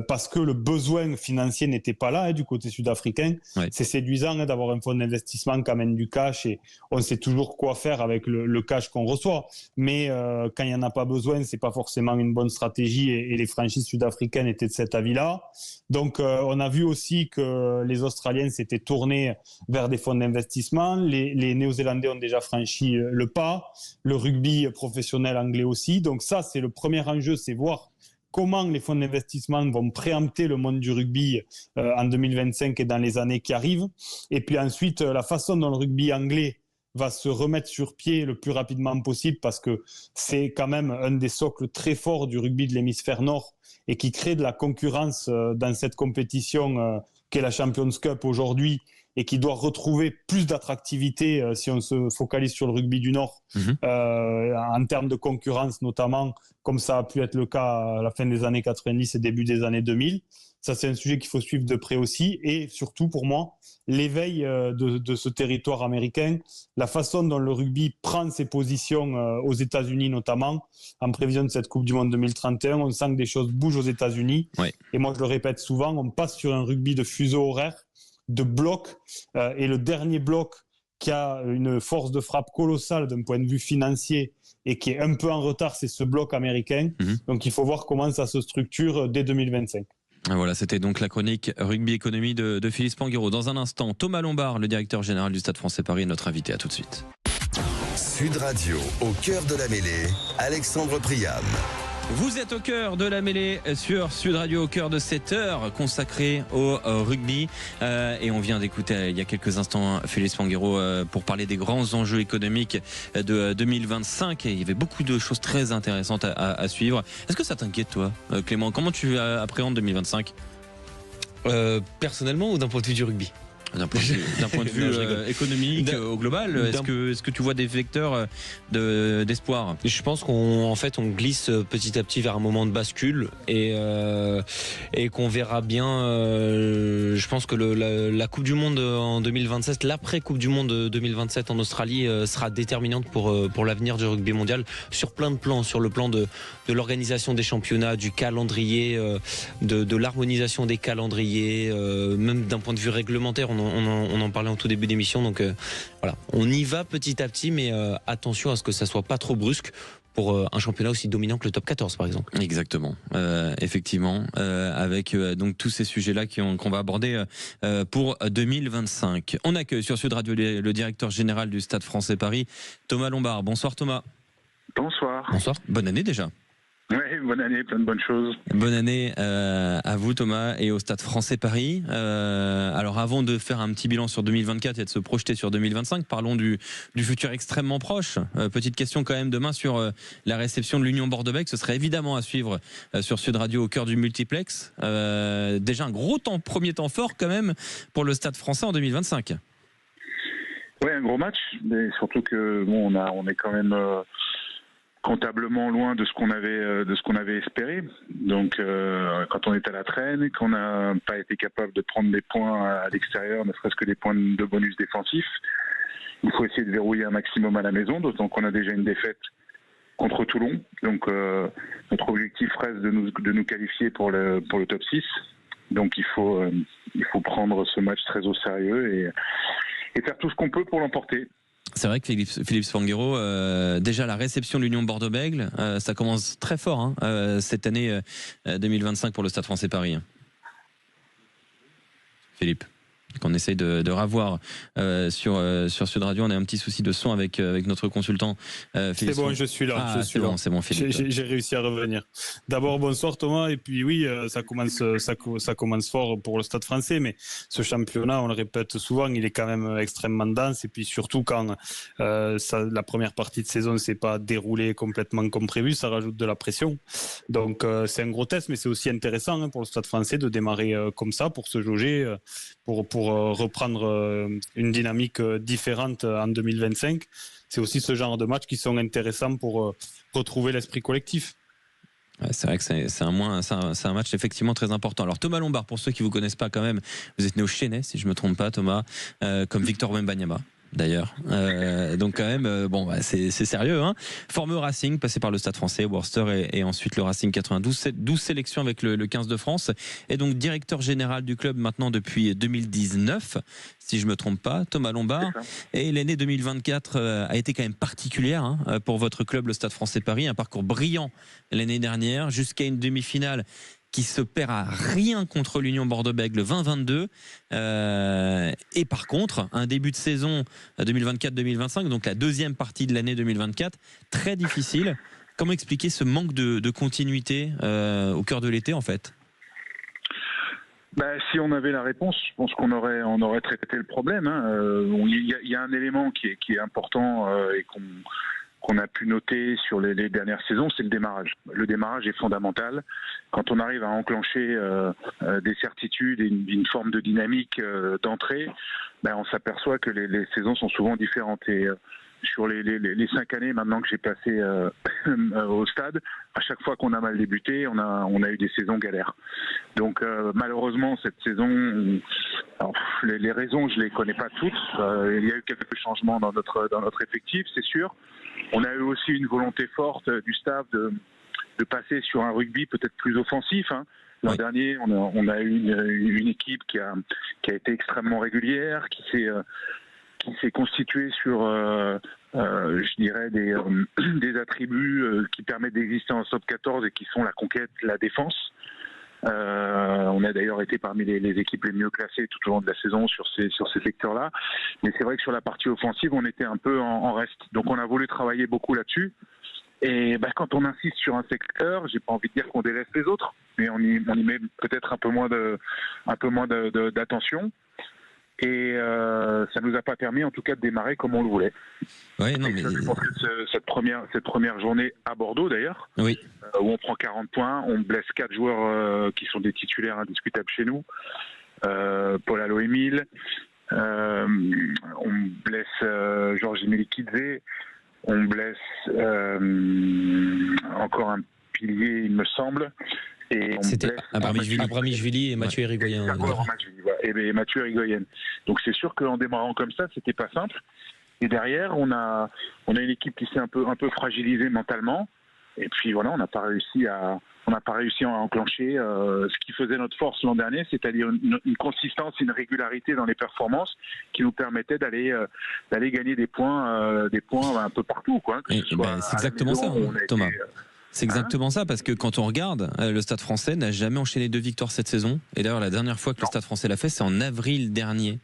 S4: parce que le besoin financier n'était pas là du côté sud-africain. Ouais. C'est séduisant d'avoir un fonds d'investissement qui amène du cash et on sait toujours quoi faire avec le cash qu'on reçoit. Mais quand il n'y en a pas besoin, c'est pas forcément une bonne stratégie et les franchises sud-africaines étaient de cet avis-là. Donc on a vu aussi que les Australiens s'étaient tournés vers des fonds d'investissement. Les Néo-Zélandais ont déjà franchi le pas. Le rugby professionnel anglais aussi. Donc ça, c'est le premier enjeu, c'est voir comment les fonds d'investissement vont préempter le monde du rugby en 2025 et dans les années qui arrivent. Et puis ensuite, la façon dont le rugby anglais va se remettre sur pied le plus rapidement possible parce que c'est quand même un des socles très forts du rugby de l'hémisphère nord et qui crée de la concurrence dans cette compétition qu'est la Champions Cup aujourd'hui et qui doit retrouver plus d'attractivité si on se focalise sur le rugby du Nord, en termes de concurrence notamment, comme ça a pu être le cas à la fin des années 90 et début des années 2000. Ça, c'est un sujet qu'il faut suivre de près aussi. Et surtout, pour moi, l'éveil de ce territoire américain, la façon dont le rugby prend ses positions aux États-Unis notamment, en prévision de cette Coupe du Monde 2031. On sent que des choses bougent aux États-Unis. Ouais. Et moi, je le répète souvent, on passe sur un rugby de fuseau horaire, de bloc. Et le dernier bloc qui a une force de frappe colossale d'un point de vue financier et qui est un peu en retard, c'est ce bloc américain. Donc, il faut voir comment ça se structure dès 2025.
S1: Voilà, c'était donc la chronique Rugby Économie de Philippe Spanghero. Dans un instant, Thomas Lombard, le directeur général du Stade Français Paris, est notre invité. À tout de suite.
S5: Sud Radio, au cœur de la mêlée, Alexandre Priam.
S1: Vous êtes au cœur de la mêlée sur Sud Radio, au cœur de cette heure consacrée au rugby. Et on vient d'écouter il y a quelques instants Philippe Spanghero pour parler des grands enjeux économiques de 2025. Et il y avait beaucoup de choses très intéressantes à suivre. Est-ce que ça t'inquiète, toi, Clément? Comment tu appréhendes 2025 ?
S2: Personnellement ou d'un point de vue du rugby?
S1: D'un point de vue économique au global, est-ce que tu vois des vecteurs d'espoir?
S2: Je pense qu'on glisse petit à petit vers un moment de bascule et qu'on verra bien. Je pense que la Coupe du Monde en 2027, l'après Coupe du Monde 2027 en Australie sera déterminante pour l'avenir du rugby mondial sur plein de plans, sur le plan de l'organisation des championnats, du calendrier, de l'harmonisation des calendriers, même d'un point de vue réglementaire. On en parlait en tout début d'émission, donc voilà, on y va petit à petit, mais attention à ce que ça soit pas trop brusque pour un championnat aussi dominant que le top 14 par exemple.
S1: Exactement, effectivement, avec donc tous ces sujets-là qu'on va aborder pour 2025. On accueille sur Sud Radio le directeur général du Stade Français Paris, Thomas Lombard. Bonsoir Thomas.
S10: Bonsoir.
S1: Bonsoir, bonne année déjà.
S10: Oui, bonne année, plein de bonnes choses.
S1: Bonne année à vous Thomas et au Stade Français Paris. Alors avant de faire un petit bilan sur 2024 et de se projeter sur 2025, parlons du futur extrêmement proche. Petite question quand même demain sur la réception de l'Union Bordeaux-Bègles. Ce serait évidemment à suivre sur Sud Radio au cœur du multiplex. Déjà un gros premier temps fort quand même pour le Stade Français en 2025.
S10: Oui, un gros match, mais surtout que bon, on est quand même comptablement loin de ce qu'on avait espéré. Donc quand on est à la traîne, qu'on n'a pas été capable de prendre des points à l'extérieur, ne serait-ce que des points de bonus défensifs, il faut essayer de verrouiller un maximum à la maison, d'autant qu'on a déjà une défaite contre Toulon. Donc notre objectif reste de nous qualifier pour le top 6. Donc il faut prendre ce match très au sérieux et faire tout ce qu'on peut pour l'emporter.
S1: C'est vrai que Philippe Spanghero, déjà la réception de l'Union Bordeaux-Bègles, ça commence très fort cette année 2025 pour le Stade Français Paris. Philippe, qu'on essaye de ravoir sur Sud Radio. On a un petit souci de son avec notre consultant Philippe.
S4: C'est bon, je suis là.
S1: C'est bon, Philippe.
S4: J'ai réussi à revenir. D'abord, bonsoir Thomas. Et puis oui, ça commence fort pour le Stade Français, mais ce championnat, on le répète souvent, il est quand même extrêmement dense. Et puis surtout quand la première partie de saison ne s'est pas déroulée complètement comme prévu, ça rajoute de la pression. Donc c'est un gros test, mais c'est aussi intéressant pour le Stade Français de démarrer comme ça, pour se jauger, pour reprendre une dynamique différente en 2025. C'est aussi ce genre de matchs qui sont intéressants pour retrouver l'esprit collectif.
S1: Ouais, c'est vrai que c'est un match effectivement très important. Alors Thomas Lombard, pour ceux qui vous connaissent pas quand même, vous êtes né au Chesnay, si je me trompe pas Thomas, comme Victor Wembanyama. D'ailleurs, donc quand même, c'est sérieux. Formé au Racing, passé par le Stade Français, Worcester et ensuite le Racing 92, 12 sélections avec le 15 de France, et donc directeur général du club maintenant depuis 2019, si je me trompe pas, Thomas Lombard. Et l'année 2024 a été quand même particulière pour votre club, le Stade Français Paris, un parcours brillant l'année dernière, jusqu'à une demi-finale qui se perd à rien contre l'Union Bordeaux-Bègles 20-22 et par contre un début de saison 2024-2025, donc la deuxième partie de l'année 2024, très difficile. Comment expliquer ce manque de continuité au cœur de l'été en fait?
S10: Si on avait la réponse, je pense qu'on aurait traité le problème. Il y a un élément qui est important et qu'on a pu noter sur les dernières saisons, c'est le démarrage. Le démarrage est fondamental. Quand on arrive à enclencher des certitudes et une forme de dynamique d'entrée, on s'aperçoit que les saisons sont souvent différentes. Et sur les 5 années maintenant que j'ai passé au stade, à chaque fois qu'on a mal débuté, on a eu des saisons galères. Donc malheureusement cette saison, les raisons je les connais pas toutes. Il y a eu quelques changements dans notre effectif, c'est sûr. On a eu aussi une volonté forte du staff de passer sur un rugby peut-être plus offensif. L'an dernier, on a eu une équipe qui a été extrêmement régulière, qui s'est constituée sur, je dirais, des attributs qui permettent d'exister en top 14 et qui sont la conquête, la défense. On a d'ailleurs été parmi les équipes les mieux classées tout au long de la saison sur ces secteurs-là. Mais c'est vrai que sur la partie offensive, on était un peu en reste. Donc on a voulu travailler beaucoup là-dessus. Et quand on insiste sur un secteur, j'ai pas envie de dire qu'on délaisse les autres, mais on y met peut-être un peu moins d'attention. Et ça nous a pas permis, en tout cas, de démarrer comme on le voulait.
S1: Ouais, non, mais
S10: je pense que cette première journée à Bordeaux, d'ailleurs,
S1: oui.
S10: Où on prend 40 points, on blesse 4 joueurs qui sont des titulaires indiscutables chez nous. Paul Allo-Émile, on blesse Georges Melikidze, on blesse encore un pilier, il me semble.
S2: C'était Abramishvili et Mathieu Irigoyen.
S10: Et Mathieu Irigoyen. Donc c'est sûr qu'en démarrant comme ça, c'était pas simple. Et derrière, on a une équipe qui s'est un peu fragilisée mentalement. Et puis voilà, on n'a pas réussi à enclencher ce qui faisait notre force l'an dernier, c'est-à-dire une consistance, une régularité dans les performances qui nous permettait d'aller gagner des points un peu partout, quoi.
S1: C'est exactement ça, Thomas. C'est exactement ça, parce que quand on regarde, le Stade français n'a jamais enchaîné 2 victoires cette saison. Et d'ailleurs, la dernière fois que le Stade français l'a fait, c'est en avril dernier.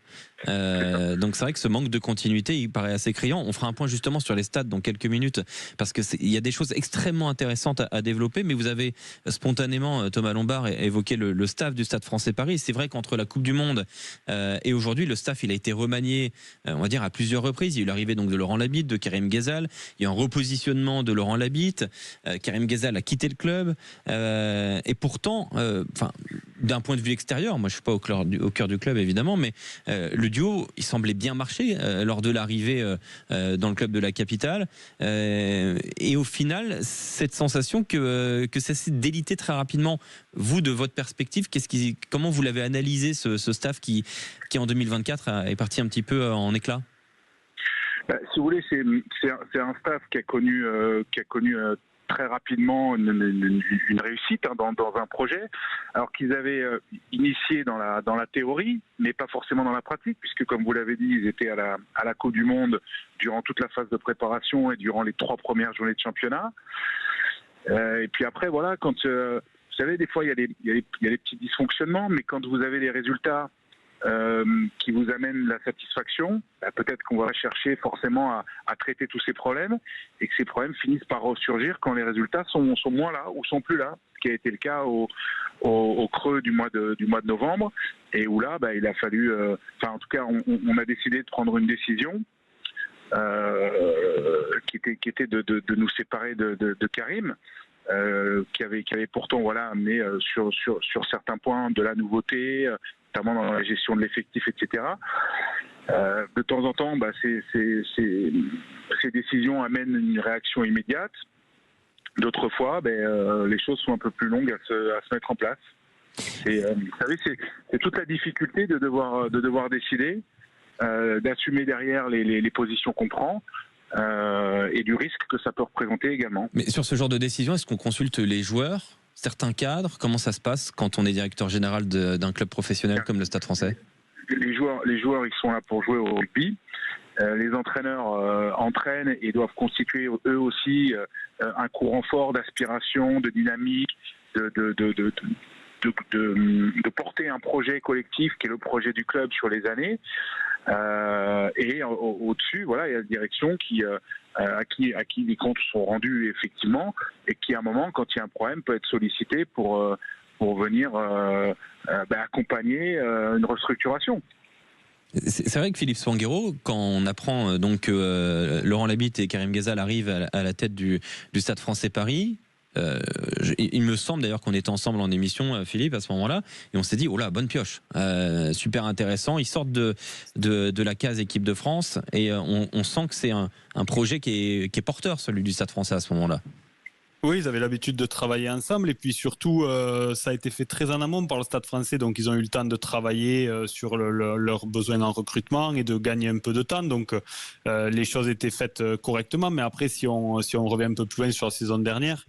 S1: Donc c'est vrai que ce manque de continuité, il paraît assez criant. On fera un point justement sur les stats dans quelques minutes, parce que il y a des choses extrêmement intéressantes à développer. Mais vous avez spontanément, Thomas Lombard, évoqué le staff du Stade français Paris. C'est vrai qu'entre la Coupe du Monde et aujourd'hui, le staff il a été remanié, on va dire, à plusieurs reprises. Il y a eu l'arrivée donc de Laurent Labitte, de Karim Ghezal. Il y a un repositionnement de Laurent Labitte. Karim Ghezal a quitté le club. Et pourtant, d'un point de vue extérieur, moi je suis pas au cœur du club évidemment, mais le duo il semblait bien marcher lors de l'arrivée dans le club de la capitale, et au final cette sensation que ça s'est délité très rapidement. Vous, de votre perspective, comment vous l'avez analysé, ce staff qui en 2024 est parti un petit peu en éclat?
S10: Si vous voulez, c'est un staff qui a connu très rapidement une réussite dans un projet, alors qu'ils avaient initié dans la théorie, mais pas forcément dans la pratique, puisque comme vous l'avez dit, ils étaient à la Coupe du Monde durant toute la phase de préparation et durant les 3 premières journées de championnat. Et puis après, voilà, quand vous savez, des fois il y a des petits dysfonctionnements, mais quand vous avez les résultats qui vous amène la satisfaction, peut-être qu'on va chercher forcément à traiter tous ces problèmes, et que ces problèmes finissent par ressurgir quand les résultats sont moins là ou sont plus là, ce qui a été le cas au creux du mois de novembre, et où là il a fallu, en tout cas on a décidé de prendre une décision qui était de nous séparer de Karim, qui avait pourtant amené sur certains points de la nouveauté, notamment dans la gestion de l'effectif, etc. De temps en temps, ces décisions amènent une réaction immédiate. D'autres fois, les choses sont un peu plus longues à se mettre en place. Vous savez, c'est toute la difficulté de devoir décider, d'assumer derrière les positions qu'on prend. Et du risque que ça peut représenter également.
S1: Mais sur ce genre de décision, est-ce qu'on consulte les joueurs, certains cadres? Comment ça se passe quand on est directeur général d'un club professionnel comme le Stade français?
S10: Les joueurs, ils sont là pour jouer au rugby. Les entraîneurs entraînent et doivent constituer eux aussi un courant fort d'aspiration, de dynamique, de porter un projet collectif qui est le projet du club sur les années. Et au-dessus, voilà, il y a la direction à qui les comptes sont rendus effectivement, et qui à un moment, quand il y a un problème, peut être sollicité pour venir accompagner une restructuration.
S1: C'est vrai que Philippe Spanghero, quand on apprend donc que Laurent Labitte et Karim Ghezal arrivent à la tête du Stade Français Paris, il me semble d'ailleurs qu'on était ensemble en émission, Philippe, à ce moment-là, et on s'est dit, oh là, bonne pioche, super intéressant. Ils sortent de la case équipe de France, et on sent que c'est un projet qui est porteur, celui du Stade Français à ce moment-là.
S4: Oui, ils avaient l'habitude de travailler ensemble et puis surtout, ça a été fait très en amont par le Stade Français, donc ils ont eu le temps de travailler sur leurs besoins en recrutement et de gagner un peu de temps. Donc les choses étaient faites correctement, mais après, si on revient un peu plus loin sur la saison dernière,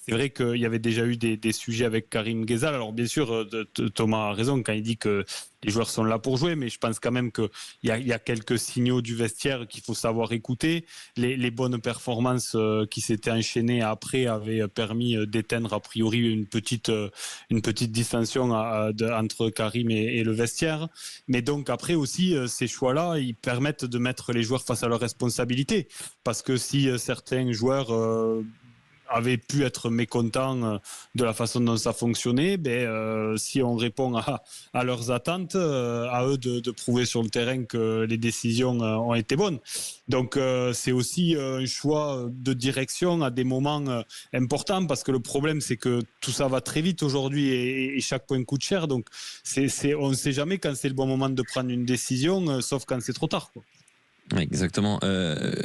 S4: c'est vrai qu'il y avait déjà eu des sujets avec Karim Ghezal. Alors bien sûr, Thomas a raison quand il dit que les joueurs sont là pour jouer, mais je pense quand même qu'il y a quelques signaux du vestiaire qu'il faut savoir écouter. Les bonnes performances qui s'étaient enchaînées après avaient permis d'éteindre a priori une petite distinction entre Karim et le vestiaire. Mais donc après aussi, ces choix-là, ils permettent de mettre les joueurs face à leurs responsabilités. Parce que si certains joueurs avaient pu être mécontents de la façon dont ça fonctionnait, si on répond à leurs attentes, à eux de prouver sur le terrain que les décisions ont été bonnes. Donc c'est aussi un choix de direction à des moments importants, parce que le problème c'est que tout ça va très vite aujourd'hui et chaque point coûte cher. Donc on ne sait jamais quand c'est le bon moment de prendre une décision, sauf quand c'est trop tard, quoi.
S1: Exactement.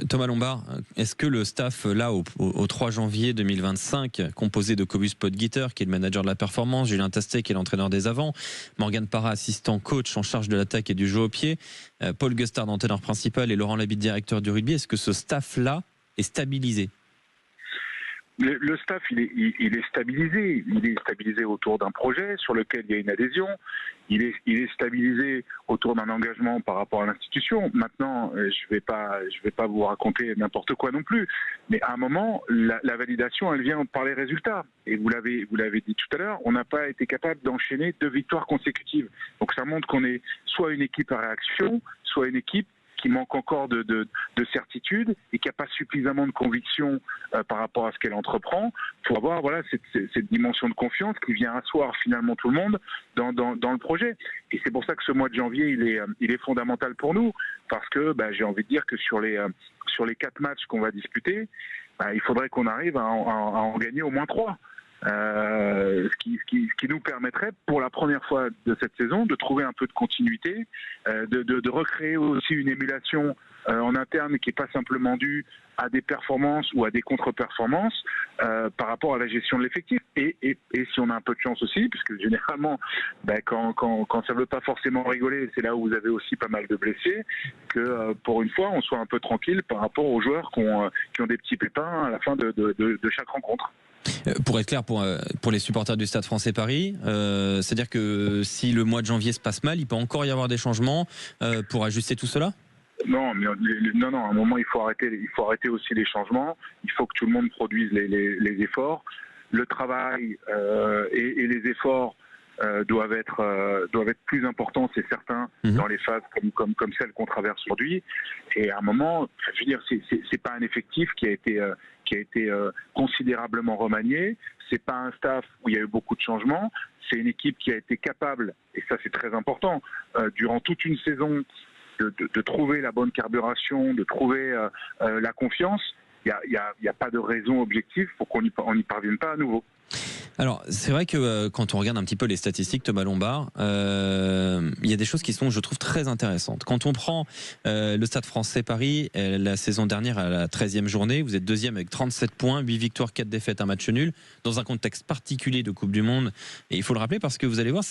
S1: Thomas Lombard, est-ce que le staff là au 3 janvier 2025, composé de Cobus Podgitter, qui est le manager de la performance, Julien Tastet qui est l'entraîneur des avants, Morgan Parra, assistant coach en charge de l'attaque et du jeu au pied, Paul Gustard, entraîneur principal, et Laurent Labitte, directeur du rugby, est-ce que ce staff là est stabilisé ?
S10: Le staff, il est stabilisé. Il est stabilisé autour d'un projet sur lequel il y a une adhésion. Il est stabilisé autour d'un engagement par rapport à l'institution. Maintenant, je vais pas vous raconter n'importe quoi non plus. Mais à un moment, la validation, elle vient par les résultats. Et vous l'avez dit tout à l'heure, on n'a pas été capable d'enchaîner 2 victoires consécutives. Donc ça montre qu'on est soit une équipe à réaction, soit une équipe qui manque encore de certitude et qui n'a pas suffisamment de conviction par rapport à ce qu'elle entreprend pour avoir cette dimension de confiance qui vient asseoir finalement tout le monde dans le projet. Et c'est pour ça que ce mois de janvier, il est fondamental pour nous, parce que j'ai envie de dire que sur les 4 matchs qu'on va disputer, il faudrait qu'on arrive à en gagner au moins 3. Ce qui nous permettrait pour la première fois de cette saison de trouver un peu de continuité, de recréer aussi une émulation en interne qui n'est pas simplement due à des performances ou à des contre-performances par rapport à la gestion de l'effectif. Et si on a un peu de chance aussi, puisque généralement quand ça ne veut pas forcément rigoler, c'est là où vous avez aussi pas mal de blessés, que pour une fois on soit un peu tranquille par rapport aux joueurs qui ont des petits pépins à la fin de chaque rencontre.
S1: Pour être clair, pour les supporters du Stade Français Paris, c'est-à-dire que si le mois de janvier se passe mal, il peut encore y avoir des changements pour ajuster tout cela ?
S10: Non, à un moment, il faut arrêter aussi les changements. Il faut que tout le monde produise les efforts. Le travail et les efforts doivent être plus importants, c'est certain, dans les phases comme celle qu'on traverse aujourd'hui. Et à un moment, je veux dire, c'est pas un effectif qui a été considérablement remanié. C'est pas un staff où il y a eu beaucoup de changements. C'est une équipe qui a été capable, et ça c'est très important, durant toute une saison, de trouver la bonne carburation, de trouver la confiance. Il y a pas de raison objective pour qu'on n'y parvienne pas à nouveau.
S1: Alors, c'est vrai que quand on regarde un petit peu les statistiques, Thomas Lombard, il y a des choses qui sont, je trouve, très intéressantes. Quand on prend le Stade Français Paris, la saison dernière, à la 13e journée, vous êtes deuxième avec 37 points, 8 victoires, 4 défaites, un match nul, dans un contexte particulier de Coupe du Monde. Et il faut le rappeler parce que vous allez voir,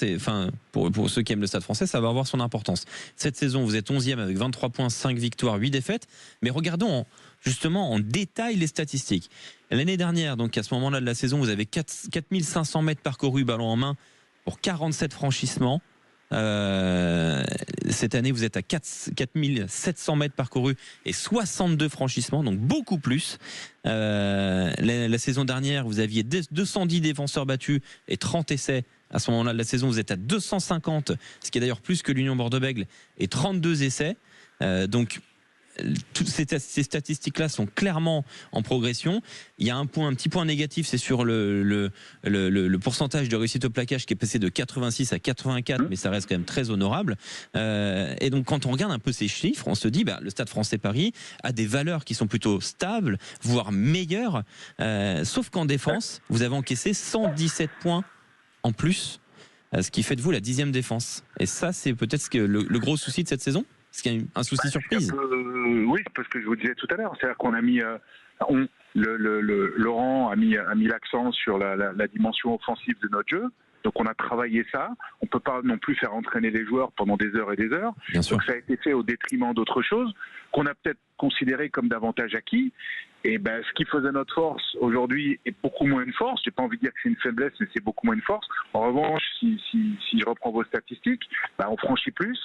S1: pour ceux qui aiment le Stade Français, ça va avoir son importance. Cette saison, vous êtes 11e avec 23 points, 5 victoires, 8 défaites. Mais regardons justement en détail les statistiques. L'année dernière, donc à ce moment-là de la saison, vous avez 4500 mètres parcourus ballon en main pour 47 franchissements. Cette année, vous êtes à 4700 mètres parcourus et 62 franchissements, donc beaucoup plus. La saison dernière, vous aviez 210 défenseurs battus et 30 essais. À ce moment-là de la saison, vous êtes à 250, ce qui est d'ailleurs plus que l'Union Bordeaux-Bègles, et 32 essais. Donc, toutes ces statistiques-là sont clairement en progression. Il y a un petit point négatif, c'est sur le pourcentage de réussite au plaquage qui est passé de 86 à 84, mais ça reste quand même très honorable. Et donc quand on regarde un peu ces chiffres, on se dit le Stade Français Paris a des valeurs qui sont plutôt stables, voire meilleures, sauf qu'en défense, vous avez encaissé 117 points en plus, ce qui fait de vous la 10e défense. Et ça, c'est peut-être le gros souci de cette saison. Est-ce qu'il y a un souci surprise?
S10: Oui, parce que je vous disais tout à l'heure, c'est-à-dire qu'on a mis, Laurent a mis l'accent sur la dimension offensive de notre jeu. Donc on a travaillé ça. On peut pas non plus faire entraîner les joueurs pendant des heures et des heures.
S1: Bien sûr.
S10: Donc ça a été fait au détriment d'autres choses qu'on a peut-être considéré comme davantage acquis. Et ce qui faisait notre force aujourd'hui est beaucoup moins une force. J'ai pas envie de dire que c'est une faiblesse, mais c'est beaucoup moins une force. En revanche, si je reprends vos statistiques, on franchit plus.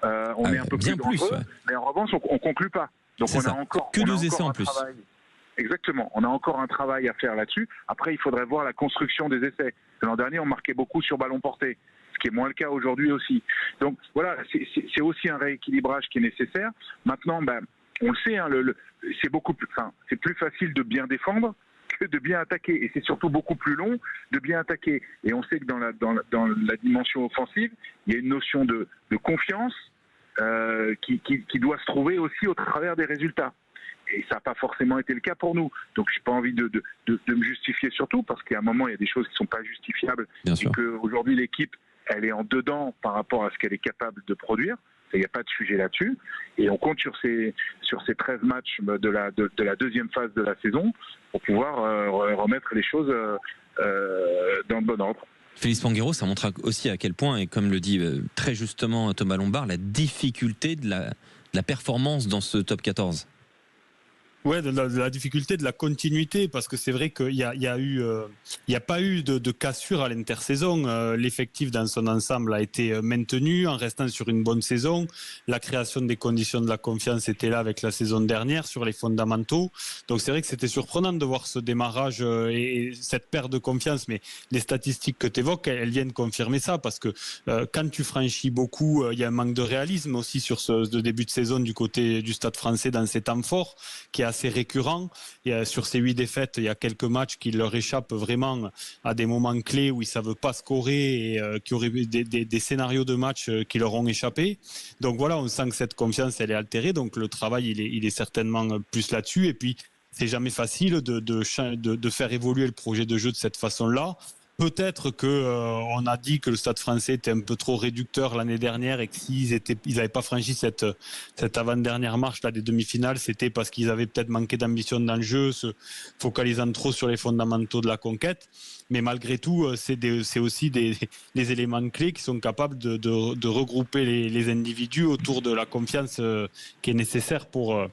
S10: On est un peu plus dangereux, mais en revanche, on conclut pas. Donc on a encore
S1: que 2 essais en plus.
S10: Exactement. On a encore un travail à faire là-dessus. Après, il faudrait voir la construction des essais. L'an dernier, on marquait beaucoup sur ballon porté, ce qui est moins le cas aujourd'hui aussi. Donc voilà, c'est aussi un rééquilibrage qui est nécessaire. Maintenant, on le sait, c'est plus facile de bien défendre que de bien attaquer. Et c'est surtout beaucoup plus long de bien attaquer. Et on sait que dans la dimension offensive, il y a une notion de confiance qui doit se trouver aussi au travers des résultats. Et ça n'a pas forcément été le cas pour nous. Donc je n'ai pas envie de me justifier surtout, parce qu'à un moment, il y a des choses qui ne sont pas justifiables.
S1: Bien sûr.
S10: Et qu'aujourd'hui, l'équipe, elle est en dedans par rapport à ce qu'elle est capable de produire. Il n'y a pas de sujet là-dessus. Et on compte sur ces 13 matchs de la deuxième phase de la saison pour pouvoir remettre les choses dans le bon ordre.
S1: Félix Panguero, ça montre aussi à quel point, et comme le dit très justement Thomas Lombard, la difficulté de la performance dans ce top 14.
S4: Ouais, de la difficulté de la continuité, parce que c'est vrai qu'il y a pas eu de cassure à l'intersaison. L'effectif dans son ensemble a été maintenu en restant sur une bonne saison. La création des conditions de la confiance était là avec la saison dernière sur les fondamentaux. Donc c'est vrai que c'était surprenant de voir ce démarrage et cette perte de confiance. Mais les statistiques que tu évoques, elles viennent confirmer ça, parce que quand tu franchis beaucoup, il y a un manque de réalisme aussi sur ce début de saison du côté du Stade Français dans ces temps forts, qui est assez récurrent. Et sur ces 8 défaites, il y a quelques matchs qui leur échappent vraiment à des moments clés où ils ne savent pas scorer et qui auraient des scénarios de match qui leur ont échappé. Donc voilà, on sent que cette confiance, elle est altérée. Donc le travail, il est certainement plus là-dessus. Et puis, c'est jamais facile de faire évoluer le projet de jeu de cette façon-là. Peut-être qu'on a dit que le Stade Français était un peu trop réducteur l'année dernière et que s'ils n'avaient pas franchi cette avant-dernière marche là des demi-finales, c'était parce qu'ils avaient peut-être manqué d'ambition dans le jeu, se focalisant trop sur les fondamentaux de la conquête. Mais malgré tout, c'est aussi des éléments clés qui sont capables de regrouper les individus autour de la confiance qui est nécessaire pour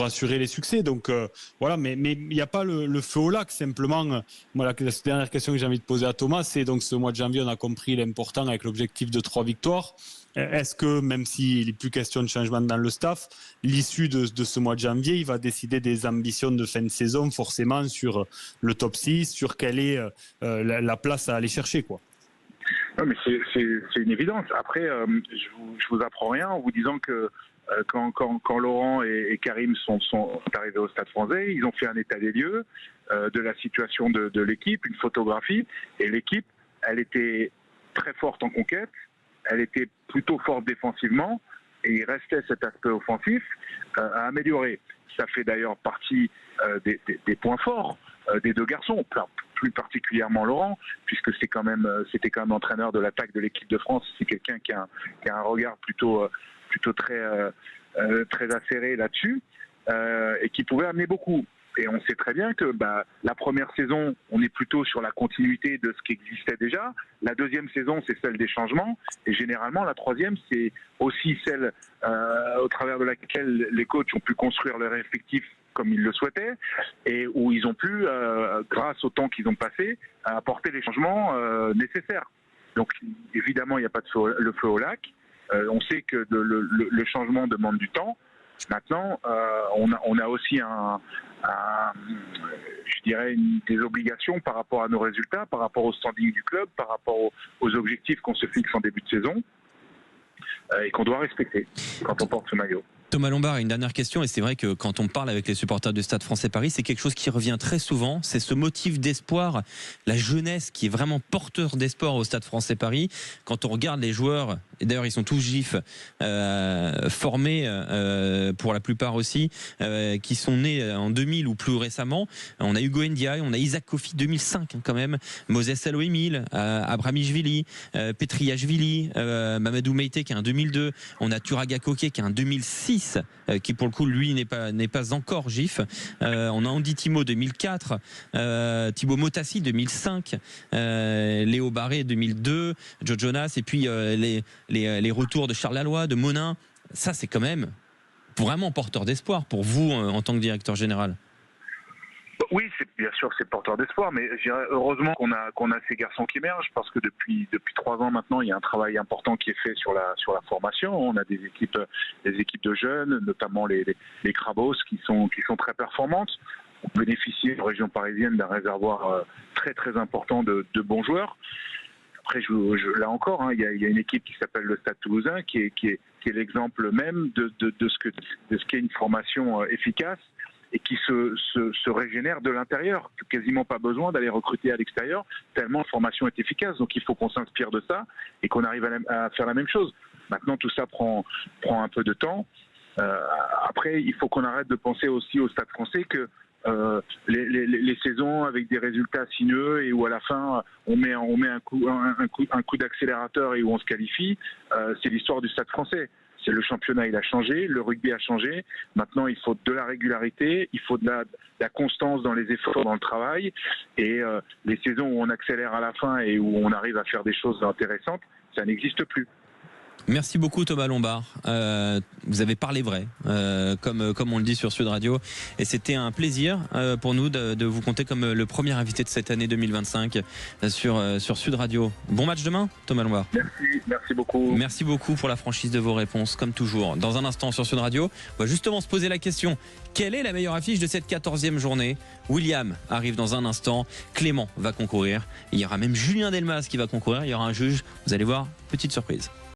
S4: assurer les succès. Donc voilà, mais il n'y a pas le feu au lac. Simplement, moi, la dernière question que j'ai envie de poser à Thomas, c'est donc ce mois de janvier, on a compris l'important avec l'objectif de 3 victoires. Est-ce que, même s'il n'est plus question de changement dans le staff, l'issue de ce mois de janvier, il va décider des ambitions de fin de saison, forcément sur le top 6, sur quelle est la place à aller chercher, quoi?
S10: Non, mais c'est une évidence. Après, je vous apprends rien en vous disant que quand Laurent et Karim sont arrivés au Stade Français, ils ont fait un état des lieux de la situation de l'équipe, une photographie, et l'équipe, elle était très forte en conquête, elle était plutôt forte défensivement, et il restait cet aspect offensif à améliorer. Ça fait d'ailleurs partie des points forts des deux garçons, plus particulièrement Laurent, puisque c'était quand même l'entraîneur de l'attaque de l'équipe de France. C'est quelqu'un qui a un regard plutôt très acéré là-dessus et qui pouvait amener beaucoup. Et on sait très bien que la première saison, on est plutôt sur la continuité de ce qui existait déjà. La deuxième saison, c'est celle des changements. Et généralement, la troisième, c'est aussi celle au travers de laquelle les coachs ont pu construire leur effectif comme ils le souhaitaient et où ils ont pu, grâce au temps qu'ils ont passé, apporter les changements nécessaires. Donc évidemment, il n'y a pas le feu au lac. On sait que le changement demande du temps. Maintenant, on a aussi des obligations par rapport à nos résultats, par rapport au standing du club, par rapport aux objectifs qu'on se fixe en début de saison et qu'on doit respecter quand on porte ce maillot.
S1: Thomas Lombard, une dernière question, et c'est vrai que quand on parle avec les supporters du Stade Français Paris, c'est quelque chose qui revient très souvent, c'est ce motif d'espoir, la jeunesse qui est vraiment porteur d'espoir au Stade Français Paris. Quand on regarde les joueurs, et d'ailleurs ils sont tous gifs, formés pour la plupart aussi, qui sont nés en 2000 ou plus récemment. On a Hugo Ndiaye, on a Isaac Kofi 2005 quand même, Moses Elohimil, Abramichvili, Petriashvili, Mamadou Meïté qui est un 2002, on a Turaga Koké qui est un 2006, qui pour le coup lui n'est pas encore gif. On a Andy Timo 2004, Thibaut Motassi 2005, Léo Barré 2002, Joe Jonas, et puis les retours de Charles Laloy, de Monin. Ça c'est quand même vraiment porteur d'espoir pour vous en tant que directeur général.
S10: Oui, bien sûr, c'est porteur d'espoir, mais je dirais heureusement qu'on a ces garçons qui émergent, parce que depuis 3 ans maintenant, il y a un travail important qui est fait sur la formation. On a des équipes de jeunes, notamment les Crabos, qui sont très performantes. On bénéficie en région parisienne d'un réservoir très très important de bons joueurs. Après, là encore, il y a une équipe qui s'appelle le Stade Toulousain, qui est l'exemple même de ce qu'est une formation efficace, et qui se régénère de l'intérieur. Quasiment pas besoin d'aller recruter à l'extérieur, tellement la formation est efficace. Donc il faut qu'on s'inspire de ça et qu'on arrive à faire la même chose. Maintenant, tout ça prend un peu de temps. Après, il faut qu'on arrête de penser aussi au Stade français que les saisons avec des résultats sinueux et où à la fin on met un coup d'accélérateur et où on se qualifie, c'est l'histoire du Stade français. C'est le championnat, il a changé, le rugby a changé. Maintenant, il faut de la régularité, il faut de la constance dans les efforts, dans le travail. Et les saisons où on accélère à la fin et où on arrive à faire des choses intéressantes, ça n'existe plus.
S1: Merci beaucoup Thomas Lombard. Vous avez parlé vrai, comme on le dit sur Sud Radio, et c'était un plaisir pour nous de vous compter comme le premier invité de cette année 2025 sur Sud Radio. Bon match demain, Thomas Lombard.
S10: Merci beaucoup.
S1: Merci beaucoup pour la franchise de vos réponses, comme toujours. Dans un instant sur Sud Radio, on va justement se poser la question, quelle est la meilleure affiche de cette 14e journée? William arrive dans un instant, Clément va concourir, il y aura même Julien Delmas qui va concourir, il y aura un juge, vous allez voir, petite surprise.